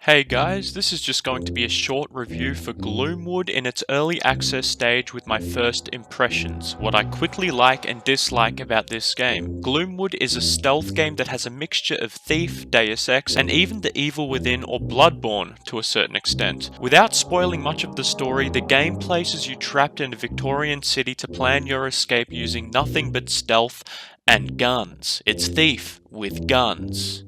Hey guys, this is just going to be a short review for Gloomwood in its early access stage with my first impressions, what I quickly like and dislike about this game. Gloomwood is a stealth game that has a mixture of Thief, Deus Ex, and even The Evil Within or Bloodborne to a certain extent. Without spoiling much of the story, the game places you trapped in a Victorian city to plan your escape using nothing but stealth and guns. It's Thief with guns.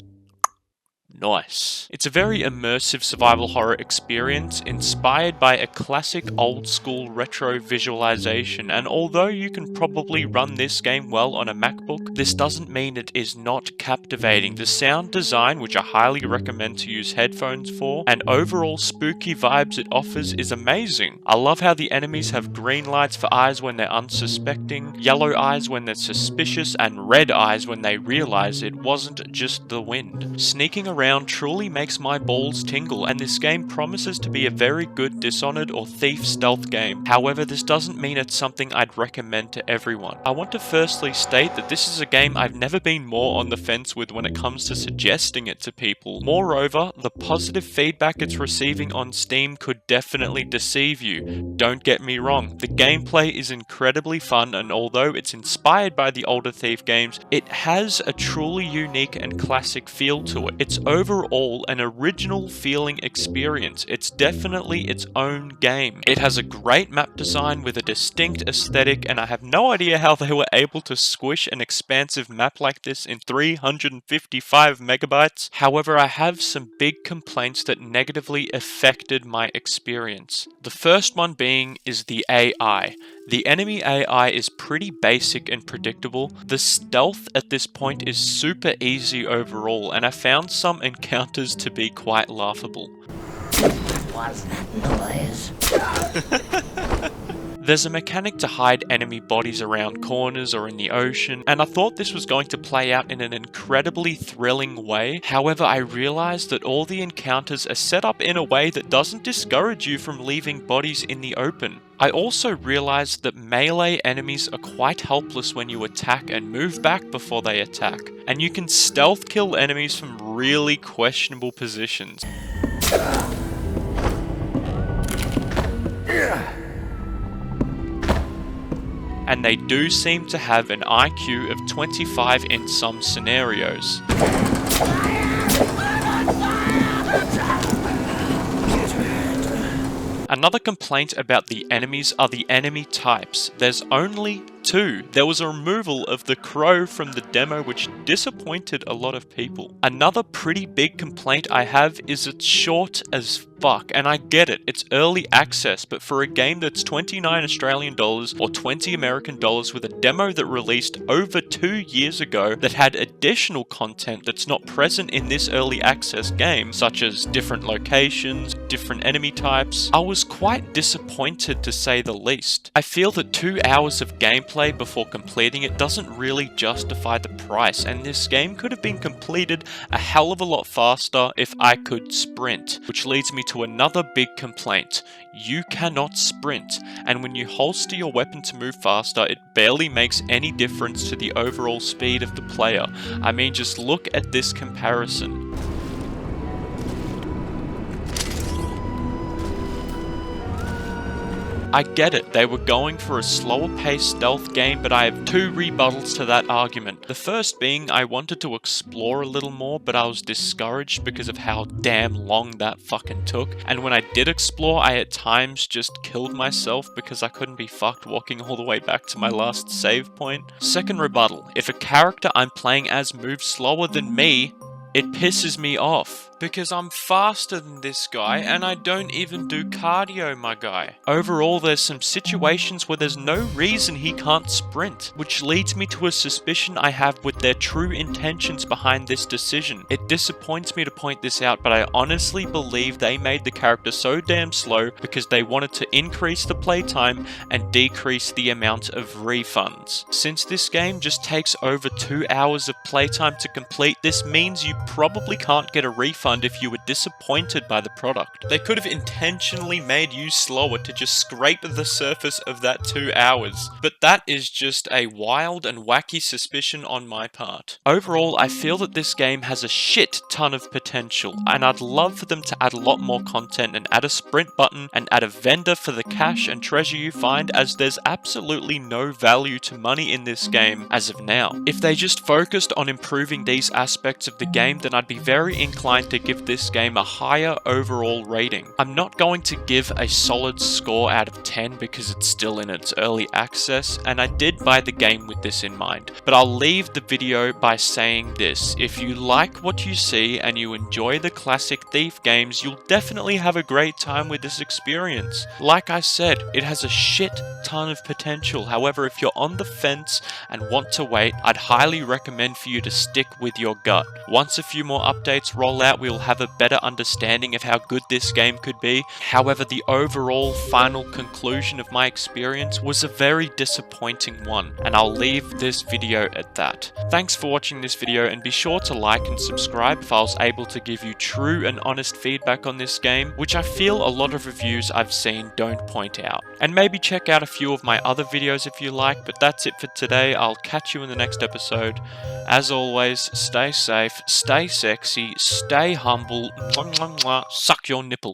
Nice. It's a very immersive survival horror experience inspired by a classic old school retro visualization, and although you can probably run this game well on a MacBook, this doesn't mean it is not captivating. The sound design, which I highly recommend to use headphones for, and overall spooky vibes it offers is amazing. I love how the enemies have green lights for eyes when they're unsuspecting, yellow eyes when they're suspicious, and red eyes when they realize it wasn't just the wind. Sneaking around truly makes my balls tingle, and this game promises to be a very good Dishonored or Thief stealth game. However, this doesn't mean it's something I'd recommend to everyone. I want to firstly state that this is a game I've never been more on the fence with when it comes to suggesting it to people. Moreover, the positive feedback it's receiving on Steam could definitely deceive you. Don't get me wrong, the gameplay is incredibly fun, and although it's inspired by the older Thief games, it has a truly unique and classic feel to it. It's overall an original feeling experience. It's definitely its own game. It has a great map design with a distinct aesthetic, and I have no idea how they were able to squish an expansive map like this in 355 megabytes. However, I have some big complaints that negatively affected my experience. The first one being is the AI. The enemy AI is pretty basic and predictable. The stealth at this point is super easy overall, and I found some encounters to be quite laughable. What's that noise? There's a mechanic to hide enemy bodies around corners or in the ocean, and I thought this was going to play out in an incredibly thrilling way. However, I realized that all the encounters are set up in a way that doesn't discourage you from leaving bodies in the open. I also realized that melee enemies are quite helpless when you attack and move back before they attack, and you can stealth kill enemies from really questionable positions. And they do seem to have an IQ of 25 in some scenarios. Another complaint about the enemies are the enemy types. There's only two. There was a removal of the crow from the demo, which disappointed a lot of people. Another pretty big complaint I have is it's short as fuck, and I get it, it's early access, but for a game that's 29 Australian dollars or 20 American dollars with a demo that released over 2 years ago that had additional content that's not present in this early access game, such as different locations, different enemy types, I was quite disappointed to say the least. I feel that 2 hours of gameplay before completing it doesn't really justify the price, and this game could have been completed a hell of a lot faster if I could sprint, which leads me to another big complaint. You cannot sprint, and when you holster your weapon to move faster, it barely makes any difference to the overall speed of the player. I mean, just look at this comparison. I get it, they were going for a slower paced stealth game, but I have two rebuttals to that argument. The first being I wanted to explore a little more, but I was discouraged because of how damn long that fucking took. And when I did explore, I at times just killed myself because I couldn't be fucked walking all the way back to my last save point. Second rebuttal, if a character I'm playing as moves slower than me, it pisses me off. Because I'm faster than this guy, and I don't even do cardio, my guy. Overall, there's some situations where there's no reason he can't sprint, which leads me to a suspicion I have with their true intentions behind this decision. It disappoints me to point this out, but I honestly believe they made the character so damn slow because they wanted to increase the playtime and decrease the amount of refunds. Since this game just takes over 2 hours of playtime to complete, this means you probably can't get a refund refund if you were disappointed by the product. They could have intentionally made you slower to just scrape the surface of that 2 hours. But that is just a wild and wacky suspicion on my part. Overall, I feel that this game has a shit ton of potential, and I'd love for them to add a lot more content and add a sprint button and add a vendor for the cash and treasure you find, as there's absolutely no value to money in this game as of now. If they just focused on improving these aspects of the game, then I'd be very inclined to give this game a higher overall rating. I'm not going to give a solid score out of 10 because it's still in its early access, and I did buy the game with this in mind. But I'll leave the video by saying this: if you like what you see and you enjoy the classic Thief games, you'll definitely have a great time with this experience. Like I said, it has a shit ton of potential. However, if you're on the fence and want to wait, I'd highly recommend for you to stick with your gut. Once a few more updates roll out, we'll have a better understanding of how good this game could be. However, the overall final conclusion of my experience was a very disappointing one, and I'll leave this video at that. Thanks for watching this video, and be sure to like and subscribe if I was able to give you true and honest feedback on this game, which I feel a lot of reviews I've seen don't point out. And maybe check out a few of my other videos if you like, but that's it for today. I'll catch you in the next episode. As always, stay safe, stay sexy, stay humble, mwah, mwah, mwah, suck your nipple.